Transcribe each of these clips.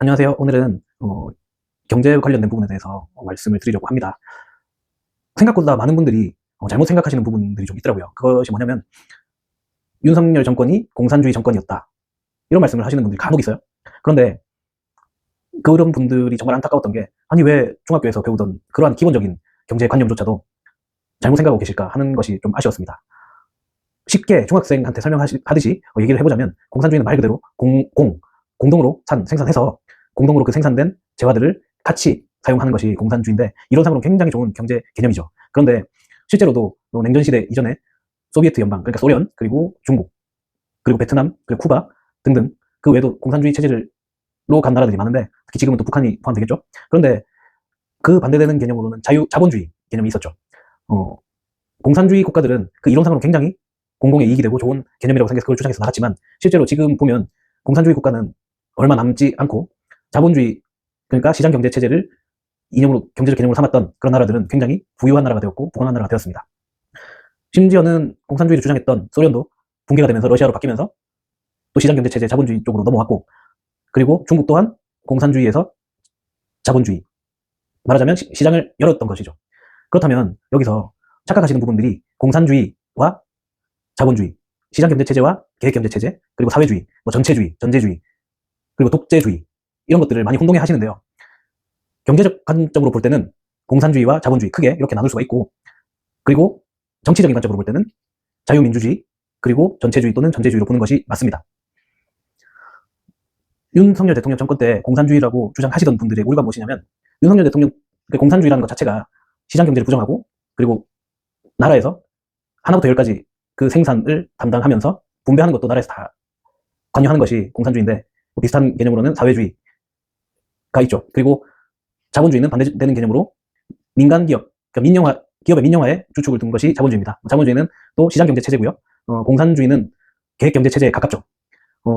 네, 안녕하세요. 오늘은 경제 관련된 부분에 대해서 말씀을 드리려고 합니다. 생각보다 많은 분들이 잘못 생각하시는 부분들이 좀 있더라고요. 그것이 뭐냐면 윤석열 정권이 공산주의 정권이었다, 이런 말씀을 하시는 분들이 간혹 있어요. 그런데 그런 분들이 정말 안타까웠던 게, 아니 왜 중학교에서 배우던 그러한 기본적인 경제관념조차도 잘못 생각하고 계실까 하는 것이 좀 아쉬웠습니다. 쉽게 중학생한테 설명하듯이 얘기를 해보자면, 공산주의는 말 그대로 공동으로 생산해서 공동으로 그 생산된 재화들을 같이 사용하는 것이 공산주의인데, 이론상으로 굉장히 좋은 경제 개념이죠. 그런데 실제로도 냉전시대 이전에 소비에트 연방, 그러니까 소련, 그리고 중국, 그리고 베트남, 그리고 쿠바 등등 그 외에도 공산주의 체제로 간 나라들이 많은데, 특히 지금은 또 북한이 포함되겠죠. 그런데 그 반대되는 개념으로는 자본주의 개념이 있었죠. 공산주의 국가들은 그 이론상으로 굉장히 공공의 이익이 되고 좋은 개념이라고 생각해서 그걸 주장해서 나갔지만, 실제로 지금 보면 공산주의 국가는 얼마 남지 않고 자본주의, 그러니까 시장 경제 체제를 경제적 개념으로 삼았던 그런 나라들은 굉장히 부유한 나라가 되었고 부강한 나라가 되었습니다. 심지어는 공산주의를 주장했던 소련도 붕괴가 되면서 러시아로 바뀌면서 또 시장 경제 체제 자본주의 쪽으로 넘어왔고, 그리고 중국 또한 공산주의에서 자본주의, 말하자면 시장을 열었던 것이죠. 그렇다면 여기서 착각하시는 부분들이 공산주의와 자본주의, 시장 경제 체제와 계획 경제 체제, 그리고 사회주의, 전체주의, 전제주의, 그리고 독재주의, 이런 것들을 많이 혼동해 하시는데요. 경제적 관점으로 볼 때는 공산주의와 자본주의 크게 이렇게 나눌 수가 있고, 그리고 정치적인 관점으로 볼 때는 자유민주주의, 그리고 전체주의 또는 전제주의로 보는 것이 맞습니다. 윤석열 대통령 정권 때 공산주의라고 주장하시던 분들의 오류가 무엇이냐면, 윤석열 대통령 공산주의라는 것 자체가 시장 경제를 부정하고, 그리고 나라에서 하나부터 열까지 그 생산을 담당하면서 분배하는 것도 나라에서 다 관여하는 것이 공산주의인데, 비슷한 개념으로는 사회주의가 있죠. 그리고 자본주의는 반대되는 개념으로 민간기업, 그러니까 기업의 민영화에 주축을 둔 것이 자본주의입니다. 자본주의는 또 시장경제 체제고요. 공산주의는 계획경제 체제에 가깝죠.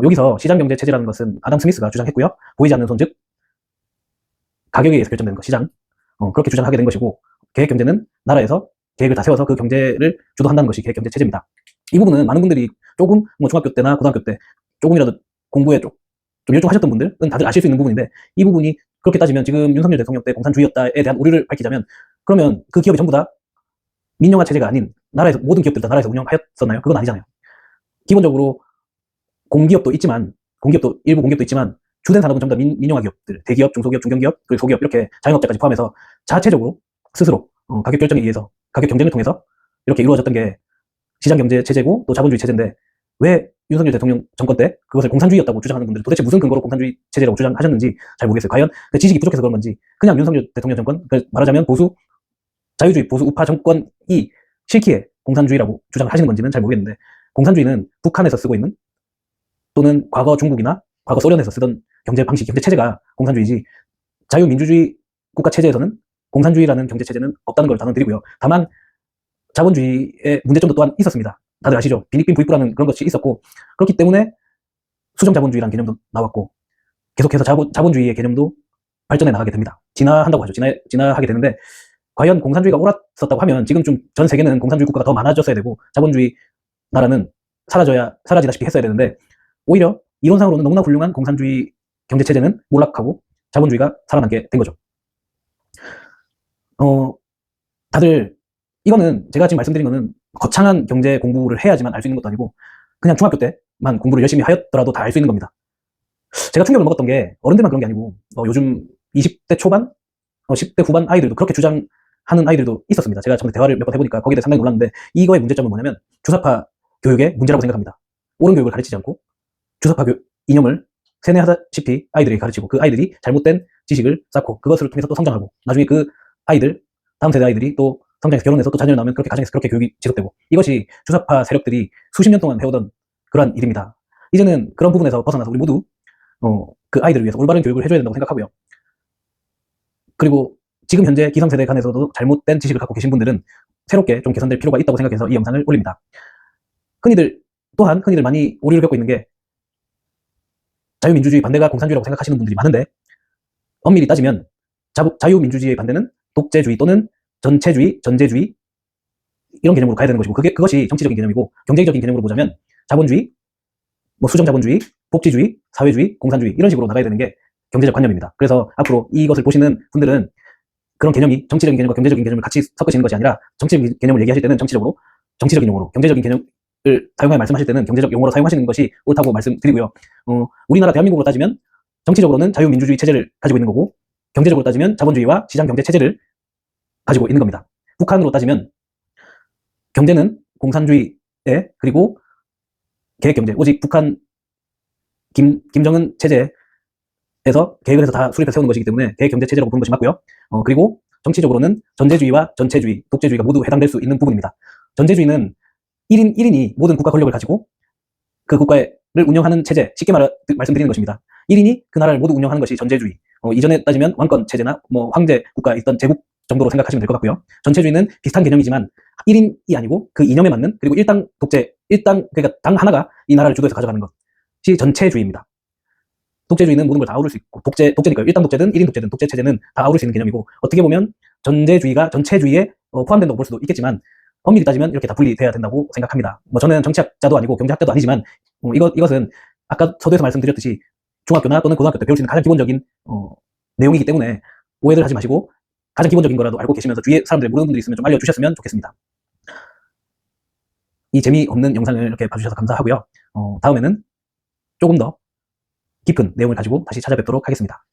여기서 시장경제 체제라는 것은 아담 스미스가 주장했고요. 보이지 않는 손, 즉 가격에 의해서 결정되는 것, 시장, 그렇게 주장하게 된 것이고, 계획경제는 나라에서 계획을 다 세워서 그 경제를 주도한다는 것이 계획경제 체제입니다. 이 부분은 많은 분들이 조금 중학교 때나 고등학교 때 조금이라도 공부에 좀 열중하셨던 분들은 다들 아실 수 있는 부분인데, 이 부분이 그렇게 따지면 지금 윤석열 대통령 때 공산주의였다에 대한 오류를 밝히자면, 그러면 그 기업이 전부 다 민영화 체제가 아닌 나라에서, 모든 기업들 다 나라에서 운영하였었나요? 그건 아니잖아요. 기본적으로 일부 공기업도 있지만 주된 산업은 전부 다 민영화 기업들, 대기업, 중소기업, 중견기업, 그리고 소기업, 이렇게 자영업자까지 포함해서 자체적으로 스스로 가격 결정에 의해서, 가격 경쟁을 통해서 이렇게 이루어졌던 게 시장 경제 체제고 또 자본주의 체제인데, 왜 윤석열 대통령 정권 때 그것을 공산주의였다고 주장하는 분들은 도대체 무슨 근거로 공산주의 체제라고 주장하셨는지 잘 모르겠어요. 과연 그 지식이 부족해서 그런 건지, 그냥 윤석열 대통령 정권, 말하자면 자유주의 보수 우파 정권이 싫기에 공산주의라고 주장하시는 건지는 잘 모르겠는데, 공산주의는 북한에서 쓰고 있는, 또는 과거 중국이나 과거 소련에서 쓰던 경제 방식, 경제 체제가 공산주의지, 자유민주주의 국가 체제에서는 공산주의라는 경제 체제는 없다는 걸 단언드리고요. 다만 자본주의의 문제점도 또한 있었습니다. 다들 아시죠? 빈익빈 부익부라는 그런 것이 있었고, 그렇기 때문에 수정자본주의라는 개념도 나왔고, 계속해서 자본주의의 개념도 발전해 나가게 됩니다. 진화한다고 하죠. 진화하게 되는데, 과연 공산주의가 옳았었다고 하면 지금 좀 전 세계는 공산주의 국가가 더 많아졌어야 되고, 자본주의 나라는 사라지다시피 했어야 되는데, 오히려 이론상으로는 너무나 훌륭한 공산주의 경제체제는 몰락하고 자본주의가 살아남게 된 거죠. 다들, 이거는 제가 지금 말씀드린 거는 거창한 경제 공부를 해야지만 알 수 있는 것도 아니고, 그냥 중학교 때만 공부를 열심히 하였더라도 다 알 수 있는 겁니다. 제가 충격을 먹었던 게, 어른들만 그런 게 아니고 요즘 20대 초반, 10대 후반 아이들도 그렇게 주장하는 아이들도 있었습니다. 제가 전에 대화를 몇 번 해보니까 거기에 대해 상당히 놀랐는데, 이거의 문제점은 뭐냐면 주사파 교육의 문제라고 생각합니다. 옳은 교육을 가르치지 않고 주사파 이념을 세뇌하다시피 아이들에게 가르치고, 그 아이들이 잘못된 지식을 쌓고 그것을 통해서 또 성장하고, 나중에 그 아이들, 다음 세대 아이들이 또 성장해서 결혼해서 또 자녀를 낳으면 그렇게 가정에서 그렇게 교육이 지속되고, 이것이 주사파 세력들이 수십 년 동안 해오던 그러한 일입니다. 이제는 그런 부분에서 벗어나서 우리 모두 그 아이들을 위해서 올바른 교육을 해줘야 된다고 생각하고요. 그리고 지금 현재 기성세대 간에서도 잘못된 지식을 갖고 계신 분들은 새롭게 좀 개선될 필요가 있다고 생각해서 이 영상을 올립니다. 흔히들 많이 오류를 겪고 있는 게, 자유민주주의 반대가 공산주의라고 생각하시는 분들이 많은데, 엄밀히 따지면 자유민주주의의 반대는 독재주의 또는 전체주의, 전제주의, 이런 개념으로 가야 되는 것이고, 그것이 정치적인 개념이고, 경제적인 개념으로 보자면 자본주의, 수정자본주의, 복지주의, 사회주의, 공산주의, 이런 식으로 나가야 되는 게 경제적 관념입니다. 그래서 앞으로 이것을 보시는 분들은 그런 개념이 정치적인 개념과 경제적인 개념을 같이 섞으시는 것이 아니라 정치적인 개념을 얘기하실 때는 정치적으로 정치적인 용어로, 경제적인 개념을 사용하여 말씀하실 때는 경제적 용어로 사용하시는 것이 옳다고 말씀드리고요. 우리나라 대한민국으로 따지면 정치적으로는 자유민주주의 체제를 가지고 있는 거고, 경제적으로 따지면 자본주의와 시장경제 체제를 가지고 있는 겁니다. 북한으로 따지면 경제는 공산주의에, 그리고 계획경제, 오직 북한 김정은 체제에서 계획을 해서 다 수립해서 세우는 것이기 때문에 계획경제 체제라고 부르는 것이 맞고요. 그리고 정치적으로는 전제주의와 전체주의, 독재주의가 모두 해당될 수 있는 부분입니다. 전제주의는 1인이 모든 국가 권력을 가지고 그 국가를 운영하는 체제, 쉽게 말씀드리는 것입니다. 1인이 그 나라를 모두 운영하는 것이 전제주의. 이전에 따지면 왕권 체제나 뭐 황제 국가에 있던 제국 정도로 생각하시면 될 것 같고요. 전체주의는 비슷한 개념이지만 1인이 아니고 그 이념에 맞는, 그리고 일당 독재, 그러니까 당 하나가 이 나라를 주도해서 가져가는 것이 전체주의입니다. 독재주의는 모든 걸 다 아우를 수 있고, 독재니까 일당 독재든 1인 독재든 독재 체제는 다 아우를 수 있는 개념이고, 어떻게 보면 전제주의가 전체주의에 포함된다고 볼 수도 있겠지만, 엄밀히 따지면 이렇게 다 분리돼야 된다고 생각합니다. 저는 정치학자도 아니고 경제학자도 아니지만, 이것은 아까 서두에서 말씀드렸듯이 중학교나 또는 고등학교 때 배울 수 있는 가장 기본적인 내용이기 때문에 오해를 하지 마시고 가장 기본적인 거라도 알고 계시면서 주위에 사람들 모르는 분들이 있으면 좀 알려주셨으면 좋겠습니다. 이 재미없는 영상을 이렇게 봐주셔서 감사하고요. 다음에는 조금 더 깊은 내용을 가지고 다시 찾아뵙도록 하겠습니다.